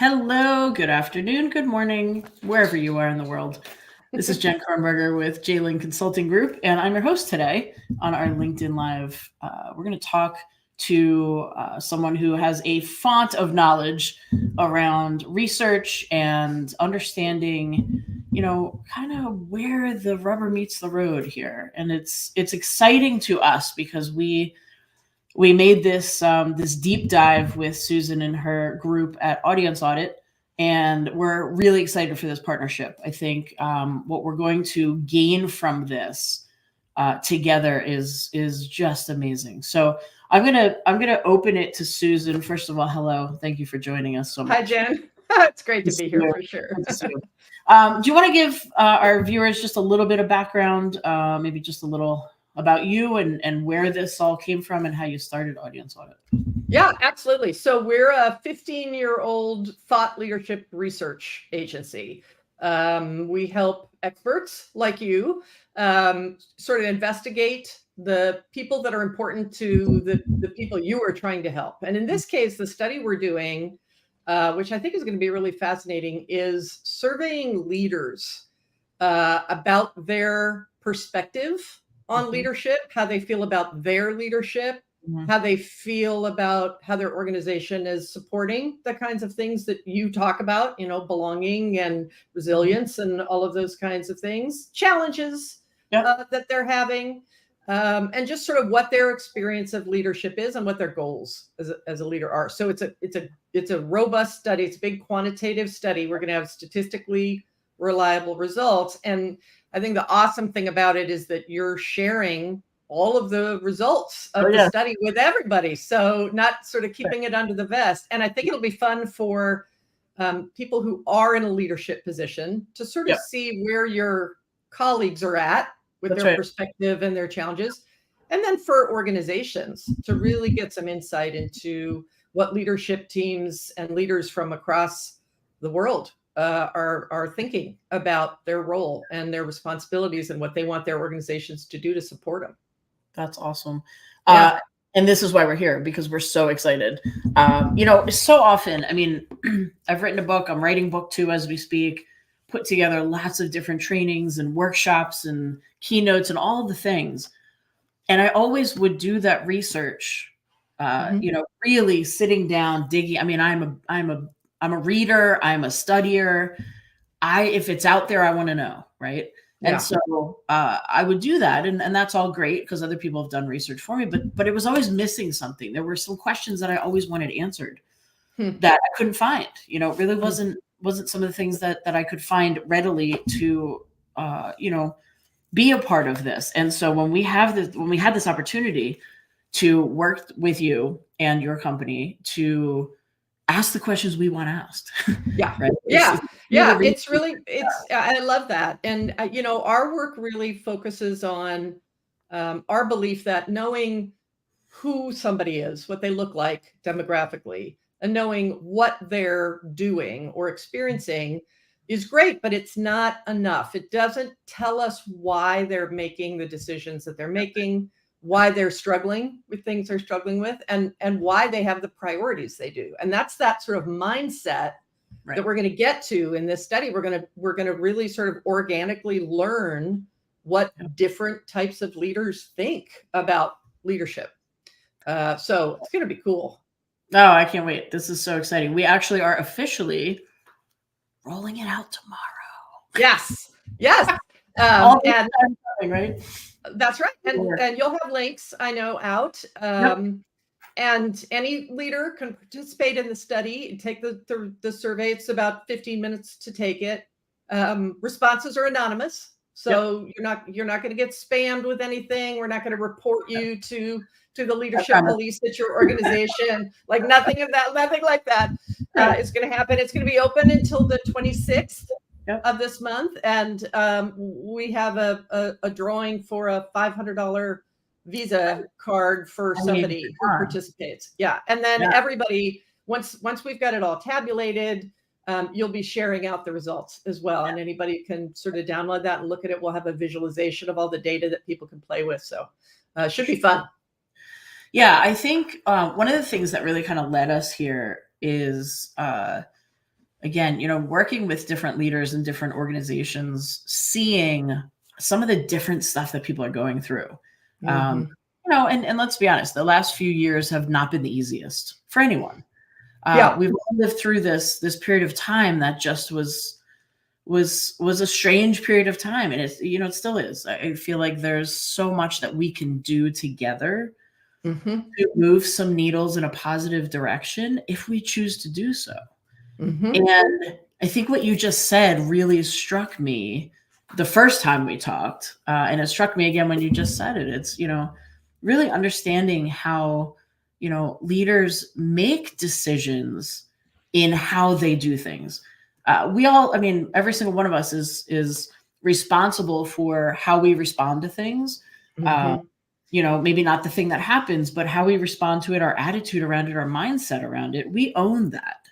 Hello, good afternoon, good morning, wherever you are in the world. This is Jen Kornberger with JLCG Consulting Group, and I'm your host today on our LinkedIn Live. We're going to talk to someone who has a font of knowledge around research and understanding, kind of where the rubber meets the road here. And it's exciting to us because we made this deep dive with Susan and her group at Audience Audit, and we're really excited for this partnership. I think what we're going to gain from this together is just amazing. So I'm gonna open it to Susan. First of all, hello, thank you for joining us so much. Hi, Jen. It's great to be here for sure. Do you want to give our viewers just a little bit of background, maybe just a little about you and where this all came from and how you started Audience Audit? Yeah, absolutely. So we're a 15-year-old thought leadership research agency. We help experts like you sort of investigate the people that are important to the people you are trying to help. And in this case, the study we're doing, which I think is going to be really fascinating, is surveying leaders about their perspective on leadership, how they feel about their leadership, how they feel about how their organization is supporting the kinds of things that you talk about, belonging and resilience and all of those kinds of things, challenges that they're having, and just sort of what their experience of leadership is and what their goals as a leader are. So it's a robust study. It's a big quantitative study. We're going to have statistically reliable results. And I think the awesome thing about it is that you're sharing all of the results of the study with everybody. So not sort of keeping it under the vest. And I think it'll be fun for people who are in a leadership position to sort of see where your colleagues are at with their perspective and their challenges. And then for organizations to really get some insight into what leadership teams and leaders from across the world are thinking about their role and their responsibilities and what they want their organizations to do to support them. That's awesome. And this is why we're here, because we're so excited. So often, I mean, I've written a book, I'm writing book 2 as we speak, put together lots of different trainings and workshops and keynotes and all the things. And I always would do that research, really sitting down, digging. I mean, I'm a reader, I'm a studier. If it's out there, I want to know, right? And so I would do that, and that's all great because other people have done research for me, but it was always missing something. There were some questions that I always wanted answered that I couldn't find. It really wasn't some of the things that I could find readily to be a part of this. And so when we had this opportunity to work with you and your company to ask the questions we want asked. Right? I love that. And, our work really focuses on our belief that knowing who somebody is, what they look like demographically, and knowing what they're doing or experiencing is great, but it's not enough. It doesn't tell us why they're making the decisions that they're making, why they're struggling with things they're struggling with, and why they have the priorities they do. And that's that sort of mindset that we're going to get to in this study. We're going to really sort of organically learn what different types of leaders think about leadership. So it's going to be cool. Oh, I can't wait. This is so exciting. We actually are officially rolling it out tomorrow. Yes. Right? That's right. And you'll have links, I know, out. And any leader can participate in the study, take the survey. It's about 15 minutes to take it. Responses are anonymous. So you're not going to get spammed with anything. We're not going to report you to the leadership police at your organization. Like nothing like that is going to happen. It's going to be open until the 26th of this month. And we have a drawing for a $500 Visa card for somebody who participates. And then everybody, once we've got it all tabulated, you'll be sharing out the results as well. And anybody can sort of download that and look at it. We'll have a visualization of all the data that people can play with. So it should be fun. Yeah, I think one of the things that really kind of led us here is again, working with different leaders in different organizations, seeing some of the different stuff that people are going through. Mm-hmm. And let's be honest, the last few years have not been the easiest for anyone. Yeah. We've all lived through this period of time that just was a strange period of time, and it still is. I feel like there's so much that we can do together Mm-hmm. to move some needles in a positive direction if we choose to do so. Mm-hmm. And I think what you just said really struck me the first time we talked, and it struck me again when you just said it. It's really understanding how leaders make decisions in how they do things. We all, every single one of us is responsible for how we respond to things. Mm-hmm. Maybe not the thing that happens, but how we respond to it, our attitude around it, our mindset around it. We own that.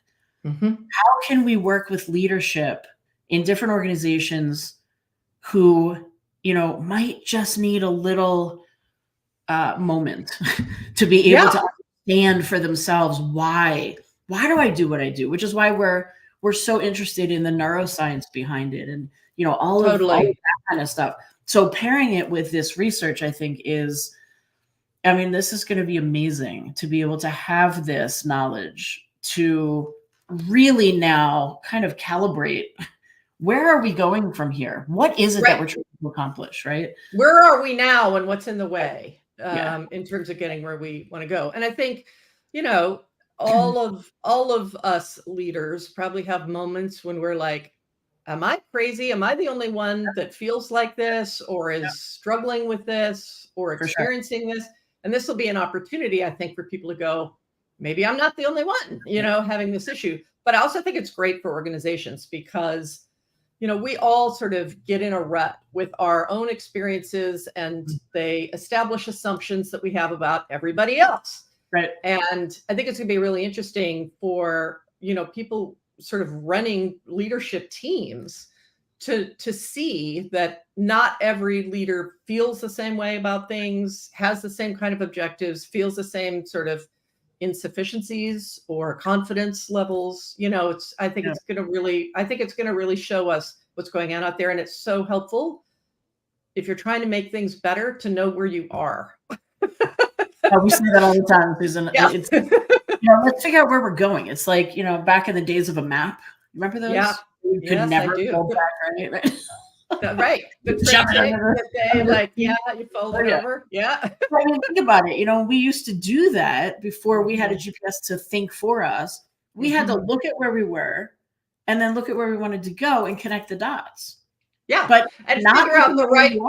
Mm-hmm. How can we work with leadership in different organizations who, might just need a little moment to be able to understand for themselves why do I do what I do, which is why we're so interested in the neuroscience behind it, and all of that kind of stuff. So pairing it with this research, I think this is going to be amazing to be able to have this knowledge to really now kind of calibrate where are we going from here? What is it that we're trying to accomplish, right? Where are we now and what's in the way in terms of getting where we want to go? And I think, all of us leaders probably have moments when we're like, am I crazy? Am I the only one that feels like this or is struggling with this or experiencing this? And this will be an opportunity, I think, for people to go, maybe I'm not the only one, having this issue. But I also think it's great for organizations because we all sort of get in a rut with our own experiences and they establish assumptions that we have about everybody else. Right. And I think it's going to be really interesting for, people sort of running leadership teams to see that not every leader feels the same way about things, has the same kind of objectives, feels the same sort of insufficiencies or confidence levels. I think it's going to really show us what's going on out there. And it's so helpful if you're trying to make things better to know where you are. We say that all the time, Susan. Yeah. It's, let's figure out where we're going. It's like, back in the days of a map. Remember those? Yeah. You could never go back, right? Right. The you fold it over. Yeah. Think about it. We used to do that before we had a GPS to think for us. We had to look at where we were and then look at where we wanted to go and connect the dots. Yeah. But and figure out the right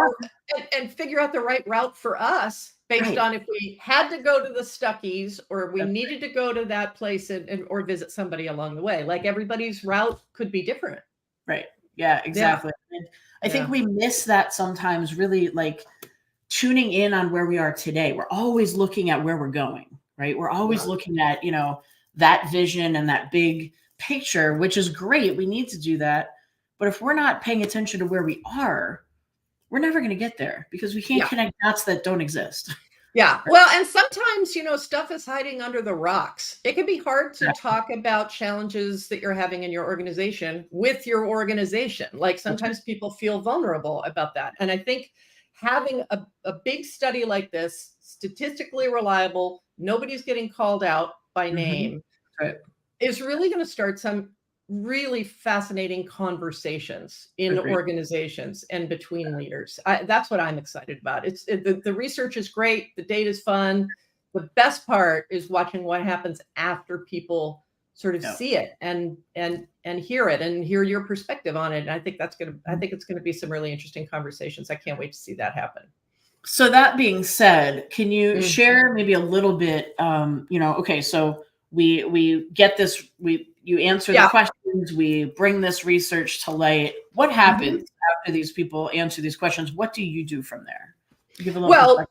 and figure out the right route for us based on if we had to go to the Stuckies or we needed to go to that place or visit somebody along the way. Like everybody's route could be different. Right. Yeah, exactly. Yeah. I think we miss that sometimes, really, like tuning in on where we are today. We're always looking at where we're going, right? We're always looking at, that vision and that big picture, which is great. We need to do that. But if we're not paying attention to where we are, we're never going to get there because we can't connect dots that don't exist. Yeah. Well, and sometimes, stuff is hiding under the rocks. It can be hard to talk about challenges that you're having in your organization with your organization. Like sometimes people feel vulnerable about that. And I think having a big study like this, statistically reliable, nobody's getting called out by name, is really going to start some really fascinating conversations in organizations and between leaders. That's what I'm excited about. The research is great. The data is fun. The best part is watching what happens after people sort of see it and hear it and hear your perspective on it. And I think it's going to be some really interesting conversations. I can't wait to see that happen. So that being said, can you share maybe a little bit, so we get this, you answer the questions, we bring this research to light. What happens after these people answer these questions? What do you do from there? Give a little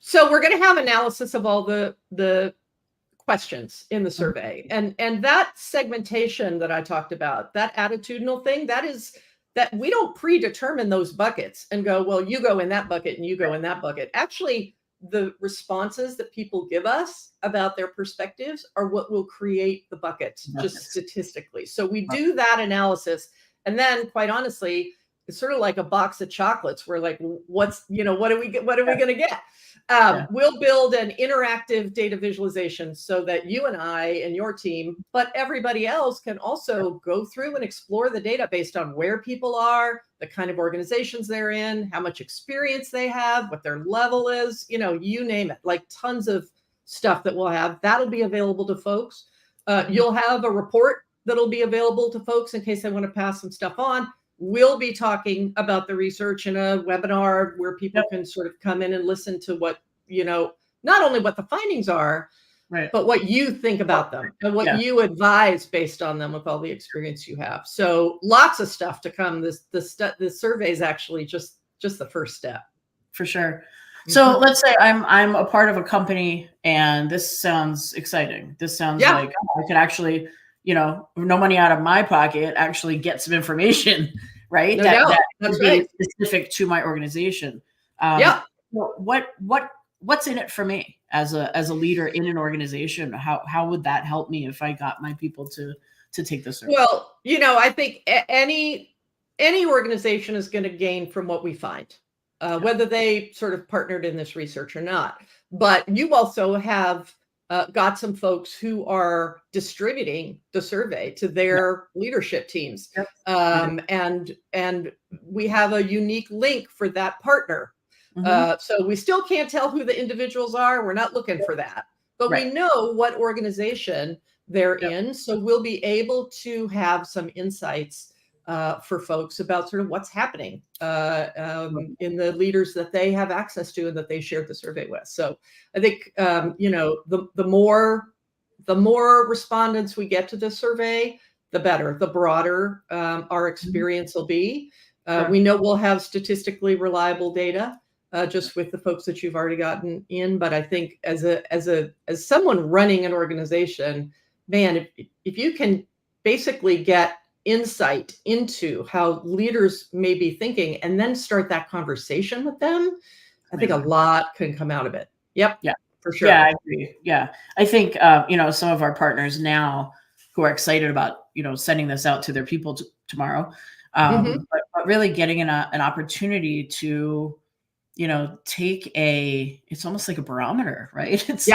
so we're going to have analysis of all the questions in the survey. And that segmentation that I talked about, that attitudinal thing, that we don't predetermine those buckets and go, well, you go in that bucket and you go in that bucket. Actually, the responses that people give us about their perspectives are what will create the buckets, just statistically. So we do that analysis. And then, quite honestly, it's sort of like a box of chocolates. We're like, what's, what are we going to get? We'll build an interactive data visualization so that you and I and your team, but everybody else, can also go through and explore the data based on where people are, the kind of organizations they're in, how much experience they have, what their level is, you name it, like tons of stuff that we'll have. That'll be available to folks. You'll have a report that'll be available to folks in case they want to pass some stuff on. We'll be talking about the research in a webinar where people can sort of come in and listen to what, not only what the findings are, but what you think about them and what you advise based on them with all the experience you have. So lots of stuff to come. This survey is actually just the first step. For sure. So let's say I'm a part of a company and this sounds exciting. This sounds like I could actually, no money out of my pocket, actually get some information, right? That would be specific to my organization. What's in it for me as a leader in an organization? How would that help me if I got my people to take this survey? Well, I think any organization is going to gain from what we find, whether they sort of partnered in this research or not. But you also have got some folks who are distributing the survey to their leadership teams. And we have a unique link for that partner. So we still can't tell who the individuals are. We're not looking for that, but we know what organization they're in. So we'll be able to have some insights for folks about sort of what's happening in the leaders that they have access to and that they shared the survey with. So I think, the more respondents we get to this survey, the better, the broader our experience will be. We know we'll have statistically reliable data just with the folks that you've already gotten in. But I think as someone running an organization, man, if you can basically get insight into how leaders may be thinking and then start that conversation with them, I think a lot can come out of it. Yep. Yeah, for sure. Yeah, I agree. Yeah. I think, some of our partners now who are excited about, sending this out to their people tomorrow, but really getting an opportunity to, take it's almost like a barometer, right? It's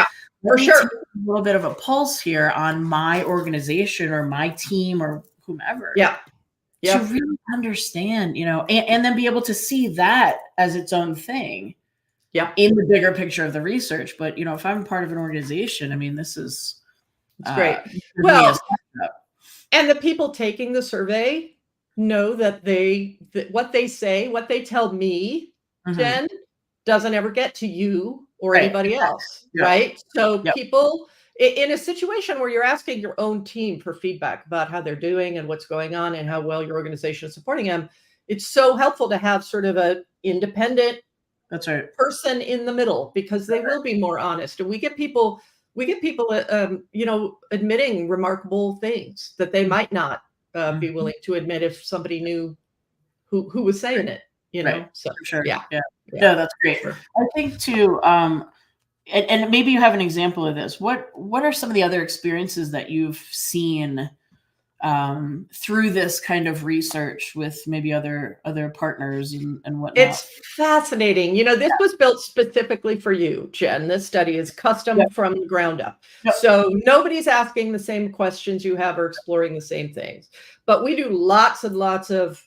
for sure. A little bit of a pulse here on my organization or my team or whomever. To really understand, and then be able to see that as its own thing. In the bigger picture of the research. But, if I'm part of an organization, I mean, this is great. Well, and the people taking the survey know that what they say, what they tell me, Jen, doesn't ever get to you or anybody else, right? So people in a situation where you're asking your own team for feedback about how they're doing and what's going on and how well your organization is supporting them, it's so helpful to have sort of an independent person in the middle, because they will be more honest. And we get people admitting remarkable things that they might not be willing to admit if somebody knew who was saying it, So for sure. Yeah, that's great. Sure. I think too, and maybe you have an example of this. What are some of the other experiences that you've seen through this kind of research with maybe other partners and whatnot? It's fascinating. This was built specifically for you, Jen. This study is custom from the ground up. So nobody's asking the same questions you have or exploring the same things. But we do lots and lots of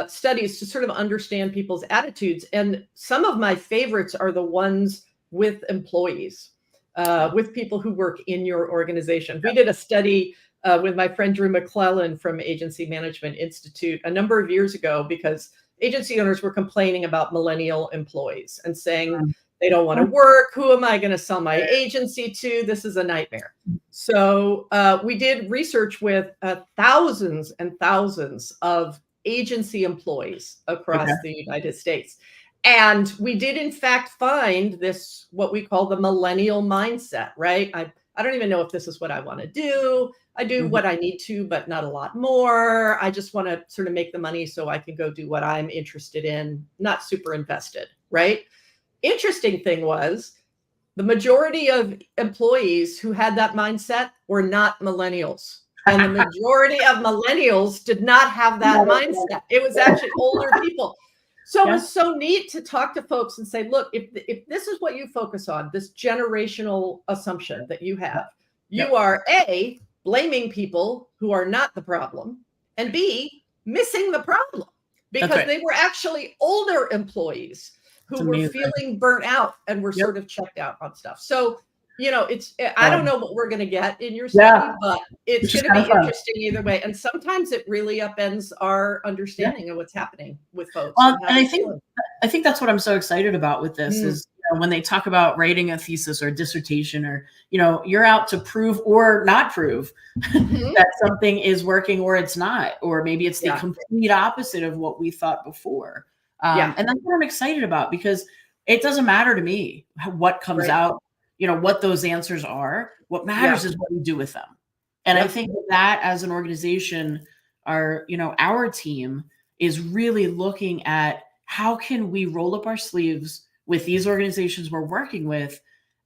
studies to sort of understand people's attitudes. And some of my favorites are the ones with employees, with people who work in your organization. We did a study with my friend Drew McClellan from Agency Management Institute a number of years ago, because agency owners were complaining about millennial employees and saying they don't want to work. Who am I going to sell my agency to? This is a nightmare. So we did research with thousands and thousands of agency employees across the United States. And we did, in fact, find this, what we call the millennial mindset, right? I don't even know if this is what I want to do. I do what I need to, but not a lot more. I just want to sort of make the money so I can go do what I'm interested in, not super invested, right? interesting thing was the majority of employees who had that mindset were not millennials. And the majority of millennials did not have that mindset. It was actually older people. So it was so neat to talk to folks and say, look, if this is what you focus on, this generational assumption that you have, you are A, blaming people who are not the problem, and B, missing the problem, because they were actually older employees who were feeling burnt out and were sort of checked out on stuff. So, you know, I don't know what we're going to get in your study, but it's going to be interesting either way. And sometimes it really upends our understanding of what's happening with folks. Well, and I think that's what I'm so excited about with this is, you know, when they talk about writing a thesis or a dissertation, or, you know, you're out to prove or not prove that something is working or it's not, or maybe it's the complete opposite of what we thought before. And that's what I'm excited about, because it doesn't matter to me what comes out, you know, what those answers are. What matters is what we do with them. And I think that as an organization, our team is really looking at how can we roll up our sleeves with these organizations we're working with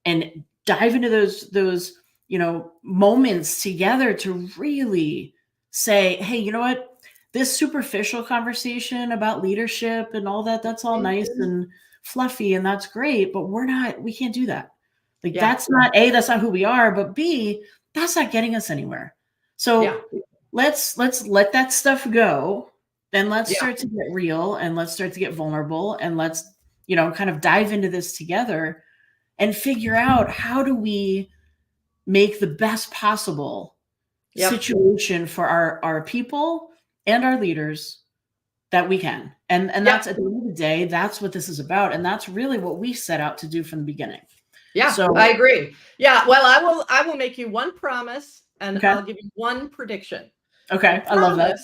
and dive into those, you know, moments together to really say, hey, you know what? This superficial conversation about leadership and all that, that's all nice and fluffy, and that's great, but we can't do that. Like that's not A, that's not who we are, but B, that's not getting us anywhere. So let's let that stuff go. Then let's start to get real, and let's start to get vulnerable, and let's, you know, kind of dive into this together and figure out how do we make the best possible situation for our people and our leaders that we can. And that's at the end of the day, that's what this is about. And that's really what we set out to do from the beginning. Yeah, so I agree. Yeah. Well, I will make you one promise, and I'll give you one prediction. Okay. I love that.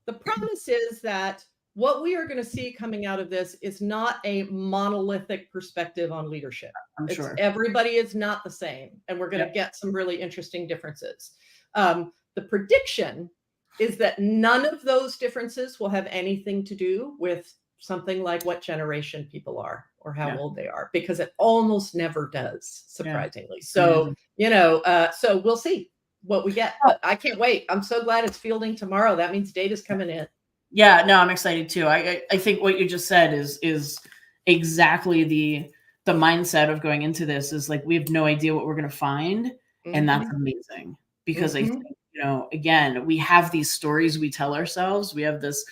The promise is that what we are going to see coming out of this is not a monolithic perspective on leadership. I'm sure everybody is not the same, and we're going to get some really interesting differences. The prediction is that none of those differences will have anything to do with something like what generation people are or how old they are, because it almost never does, surprisingly. So, you know, so we'll see what we get. But I can't wait. I'm so glad it's fielding tomorrow. That means data's coming in. Yeah, no, I'm excited too. I think what you just said is exactly the mindset of going into this, is like, we have no idea what we're going to find. And that's amazing, because I think, you know, again, we have these stories we tell ourselves. We have this,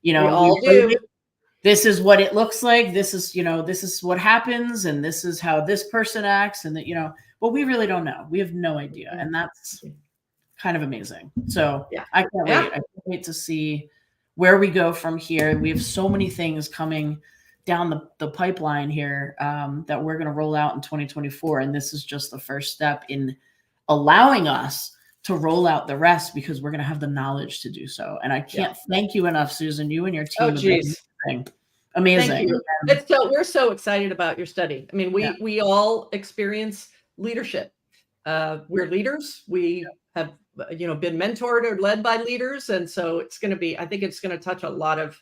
you know, we all do. This is what it looks like. This is, you know, this is what happens, and this is how this person acts, and that, you know, but we really don't know. We have no idea. And that's kind of amazing. So I can't wait. I can't wait to see where we go from here. We have so many things coming down the pipeline here that we're going to roll out in 2024. And this is just the first step in allowing us to roll out the rest, because we're going to have the knowledge to do so. And I can't thank you enough, Susan. You and your team. Oh, geez. Amazing. Thank you. We're so excited about your study. I mean, we all experience leadership. We're leaders. We have, you know, been mentored or led by leaders. And so it's going to be, I think it's going to touch a lot of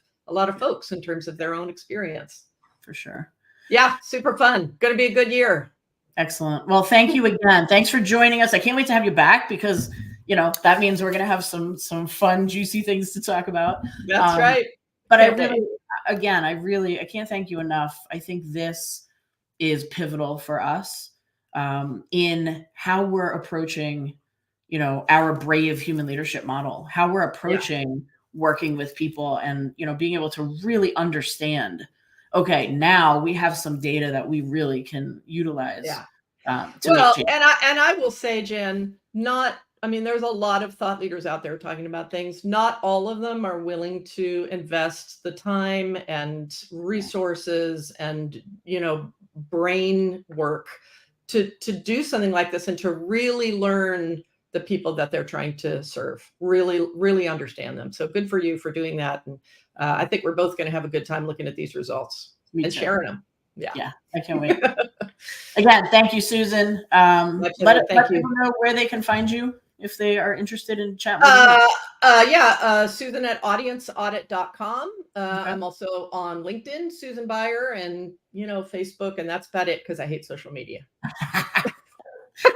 folks in terms of their own experience. For sure. Yeah. Super fun. Going to be a good year. Excellent. Well, thank you again. Thanks for joining us. I can't wait to have you back, because, you know, that means we're going to have some fun, juicy things to talk about. That's right. But I can't thank you enough. I think this is pivotal for us in how we're approaching, you know, our brave human leadership model, how we're approaching working with people, and, you know, being able to really understand, okay, now we have some data that we really can utilize. Well, and I will say, Jen, there's a lot of thought leaders out there talking about things. Not all of them are willing to invest the time and resources and, you know, brain work to do something like this, and to really learn the people that they're trying to serve, really understand them. So good for you for doing that. And I think we're both going to have a good time looking at these results and sharing them. Yeah, I can't wait. Again, thank you, Susan. Let people know where they can find you. if they are interested in chatting with you? Susan at audienceaudit.com. Okay. I'm also on LinkedIn, Susan Beyer, and Facebook, and that's about it because I hate social media.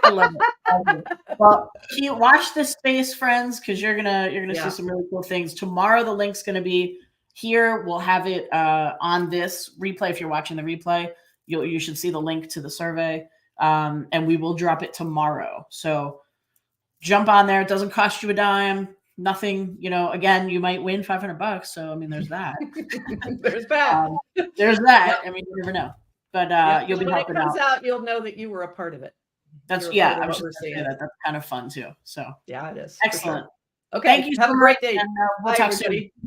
I love it. Well, watch this space, friends, because you're gonna see some really cool things. Tomorrow, the link's gonna be here. We'll have it on this replay. If you're watching the replay, you should see the link to the survey, and we will drop it tomorrow. So jump on there. It doesn't cost you a dime. Nothing. Again, you might win $500. So I mean, there's that. There's that. There's that. I mean, you never know. But you'll be when it helping comes out. out, you'll know that you were a part of it. That's I was just saying that. That's kind of fun too. So yeah, it is. excellent. Sure. Okay, thank you. Have so a great much, day. and, we'll Bye, talk everybody. soon.